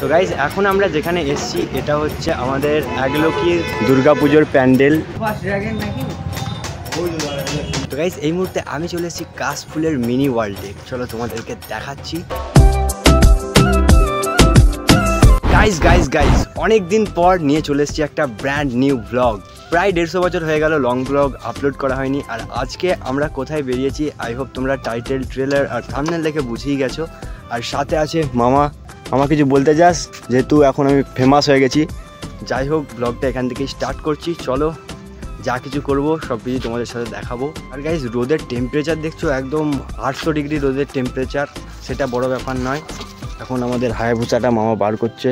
তো গাইজ এখন আমরা যেখানে এসেছি এটা হচ্ছে আমাদের একলোকির দুর্গাপুজোর প্যান্ডেল। তো গাইজ এই মুহূর্তে আমি চলে এসেছি কাশফুলের মিনি ওয়ার্ল্ডে, চলো তোমাদেরকে দেখাচ্ছি। গাইজ গাইজ গাইজ অনেক দিন পর নিয়ে চলে এসেছি একটা ব্র্যান্ড নিউ ব্লগ। প্রায় 150 বছর হয়ে গেল লং ব্লগ আপলোড করা হয়নি। আর আজকে আমরা কোথায় বেরিয়েছি আই হোপ তোমরা টাইটেল, ট্রেলার আর থাম্বনেল দেখে বুঝেই গেছো। আর সাথে আছে মামা। মামা কিছু বলতে চাস? যেহেতু এখন আমি ফেমাস হয়ে গেছি। যাই হোক ব্লগটা এখান থেকেই স্টার্ট করছি, চলো যা কিছু করবো সব কিছু তোমাদের সাথে দেখাবো। আর গাইজ রোদের টেম্পারেচার দেখছো, একদম 800 ডিগ্রি রোদের টেম্পারেচার, সেটা বড় ব্যাপার নয়। এখন আমাদের হায়াবুসাটা মামা বার করছে।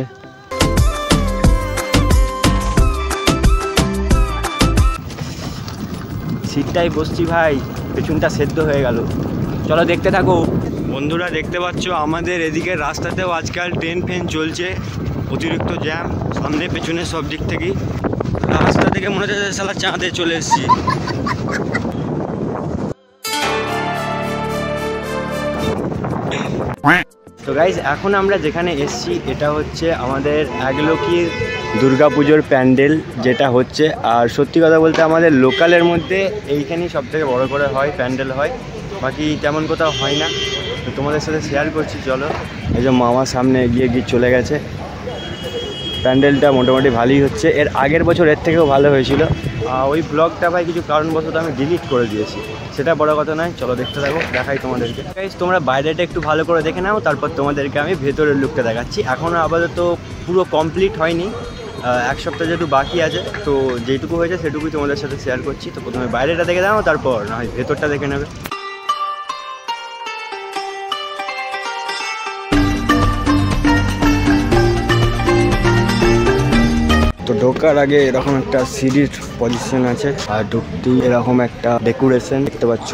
সিটটাই বসছি ভাই, পেছনটা সেদ্ধ হয়ে গেল। চলো দেখতে থাকো। বন্ধুরা দেখতে পাচ্ছ আমাদের এদিকের রাস্তাতেও আজকাল ট্রেন ফেন চলছে, অতিরিক্ত জ্যাম সামনে পেছনে সব দিক থেকেই। রাস্তা থেকে মনে হচ্ছে সালা চাঁদে চলে এসেছি। তো গাইজ এখন আমরা যেখানে এসেছি এটা হচ্ছে আমাদের একলোকির দুর্গাপুজোর প্যান্ডেল যেটা হচ্ছে। আর সত্যি কথা বলতে আমাদের লোকালের মধ্যে এইখানেই সব থেকে বড়ো করে হয়, প্যান্ডেল হয়, বাকি তেমন কোথাও হয় না। তো তোমাদের সাথে শেয়ার করছি চলো। এই যে মামা সামনে এগিয়ে চলে গেছে। প্যান্ডেলটা মোটামুটি ভালোই হচ্ছে, এর আগের বছর এর থেকেও ভালো হয়েছিল। ওই ব্লগটা ভাই কিছু কারণবশত আমি ডিলিট করে দিয়েছি, সেটা বড় কথা নয়। চলো দেখতে থাকো, দেখাই তোমাদেরকে। গাইস তোমরা বাইরেটা একটু ভালো করে দেখে নাও, তারপর তোমাদেরকে আমি ভেতরের লুকটা দেখাচ্ছি। এখনও আপাতত পুরো কমপ্লিট হয়নি, 1 সপ্তাহ যেহেতু বাকি আছে, তো যেটুকু হয়েছে সেটুকুই তোমাদের সাথে শেয়ার করছি। তো প্রথমে বাইরেটা দেখে দাও, তারপর না হয় ভেতরটা দেখে নেবে। তো ঢোকার আগে এরকম একটা সিঁড়ির পজিশন আছে, আর ঢুকতেই এরকম একটা ডেকোরেশন দেখতে পাচ্ছ।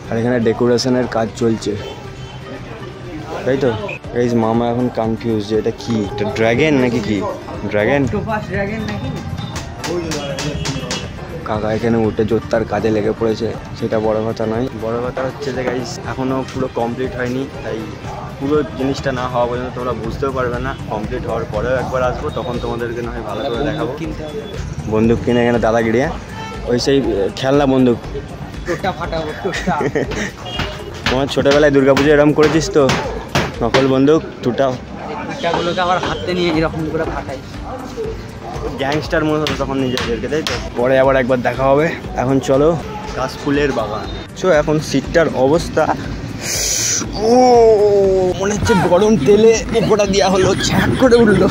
আর এখানে ডেকোরেশনের কাজ চলছে, তাই তো। এই মামা এখন কনফিউজ যে এটা কি, এটা ড্রাগন নাকি কি? ড্রাগন নাকি? কাকা এখানে উঠে জোরদার কাজে লেগে পড়েছে, সেটা বড় কথা নয়। বড় কথা হচ্ছে যে গাইস এখনও পুরো কমপ্লিট হয়নি, তাই পুরো জিনিসটা না হওয়া পর্যন্ত তোমরা বুঝতেও পারবে না। কমপ্লিট হওয়ার পরেও একবার আসবো, তখন তোমাদেরকে না হয় ভালো করে দেখাবো। বন্দুক কিনে এখানে দাদাগিরি, ওই সেই খেলনা বন্দুক। তোমার ছোটোবেলায় দুর্গাপুজো এরকম করেছিস তো, নকল বন্দুক টুটাগুলোকে আবার হাতে নিয়ে এরকম করে ফাটাই, গ্যাংস্টার মনে হতো তখন নিজেদেরকে, তাই তো। পরে আবার একবার দেখা হবে। এখন চলো কাশফুলের বাগান। এখন সিটটার অবস্থা, ও মনে হচ্ছে গরম তেলে উপটা দেওয়া হলো, ছ্যাট করে উঠলো।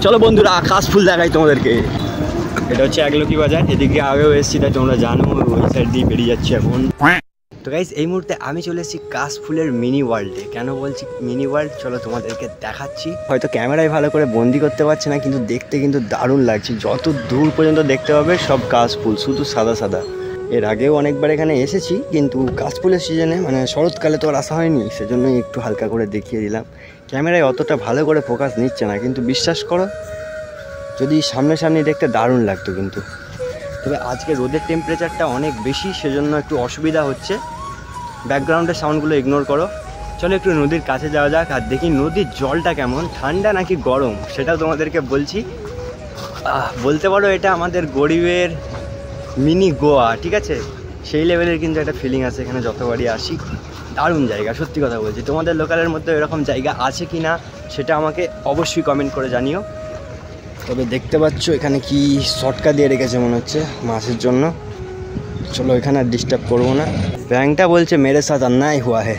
চলো বন্ধুরা কাশফুল দেখাই তোমাদেরকে। এটা হচ্ছে একলোকি বাজার, এদিকে আগেও এসেছি তাই তোমরা জানো, ওই সাইড দিয়ে বেরিয়ে যাচ্ছি এখন। তো গাইজ এই মুহূর্তে আমি চলে এসেছি কাশফুলের মিনি ওয়ার্ল্ডে। কেন বলছি মিনি ওয়ার্ল্ড, চলো তোমাদেরকে দেখাচ্ছি। হয়তো ক্যামেরায় ভালো করে বন্দি করতে পারছে না, কিন্তু দেখতে কিন্তু দারুণ লাগছে। যত দূর পর্যন্ত দেখতে পাবে সব কাশফুল, শুধু সাদা সাদা। এর আগেও অনেকবার এখানে এসেছি, কিন্তু কাশফুলের সিজনে মানে শরৎকালে তো আর আসা হয়নি, সেজন্যই একটু হালকা করে দেখিয়ে দিলাম। ক্যামেরায় অতটা ভালো করে ফোকাস নিচ্ছে না, কিন্তু বিশ্বাস করো যদি সামনাসামনি দেখতে দারুণ লাগতো। কিন্তু তবে আজকে রোদের টেম্পারেচারটা অনেক বেশি, সেজন্য একটু অসুবিধা হচ্ছে। ব্যাকগ্রাউন্ডের সাউন্ডগুলো ইগনোর করো। চলো একটু নদীর কাছে যাওয়া যাক আর দেখি নদীর জলটা কেমন, ঠান্ডা নাকি গরম, সেটাও তোমাদেরকে বলছি। বলতে পারো এটা আমাদের গরিবের মিনি গোয়া, ঠিক আছে, সেই লেভেলের কিন্তু একটা ফিলিং আছে এখানে যতবারই আসি। দারুণ জায়গা, সত্যি কথা বলছি। তোমাদের লোকালের মধ্যে এরকম জায়গা আছে কি না সেটা আমাকে অবশ্যই কমেন্ট করে জানিও। তবে দেখতে পাচ্ছ এখানে কি শর্টকা দিয়ে রেখেছে মনে হচ্ছে মাছের জন্য। চলো এখানে আর ডিস্টার্ব করবো না। ব্যাংকটা বলছে মেরে সাথ অন্যায় হুয়া হে।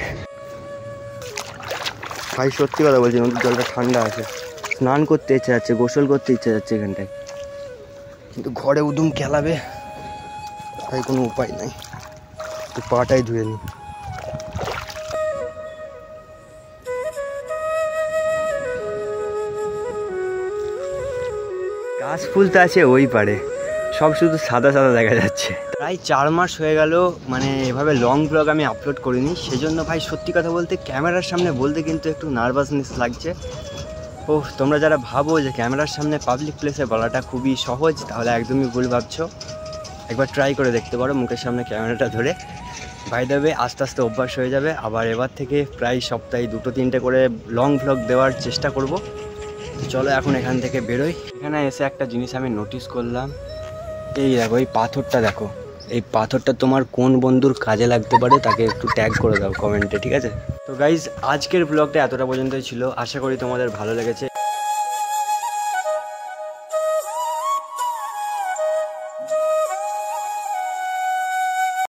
ভাই সত্যি কথা বলছি, নদীর জলটা ঠান্ডা আছে, স্নান করতে ইচ্ছে যাচ্ছে, গোসল করতে ইচ্ছে যাচ্ছে এখানটায়, কিন্তু ঘরে উদুম খেলাবে, তাই কোনো উপায় নাই, তো পাটাই ধুয়ে নিই। কাশফুল তো আছে ওই পারে, সব শুধু সাদা সাদা দেখা যাচ্ছে। প্রায় 4 মাস হয়ে গেল মানে এভাবে লং ব্লগ আমি আপলোড করিনি, সেজন্য ভাই সত্যি কথা বলতে ক্যামেরার সামনে বলতে কিন্তু একটু নার্ভাসনেস লাগছে। ও তোমরা যারা ভাবো যে ক্যামেরার সামনে পাবলিক প্লেসে বলাটা খুবই সহজ, তাহলে একদমই ভুল ভাবছো। একবার ট্রাই করে দেখতে পারো মুখের সামনে ক্যামেরাটা ধরে, বাই দ্য ওয়ে আস্তে আস্তে অভ্যাস হয়ে যাবে। আবার এবার থেকে প্রায় সপ্তাহে 2-3টে করে লং ভ্লগ দেওয়ার চেষ্টা করব। চলো এখন এখান থেকে বেরোই। এখানে এসে একটা জিনিস আমি নোটিস করলাম, এই দেখো এই পাথরটা দেখো, এই পাথরটা তোমার কোন বন্ধুর কাজে লাগতে পারে তাকে একটু ট্যাগ করে দাও কমেন্টে, ঠিক আছে? তো গাইজ আজকের ব্লগটা এতটা পর্যন্তই ছিল, আশা করি তোমাদের ভালো লেগেছে।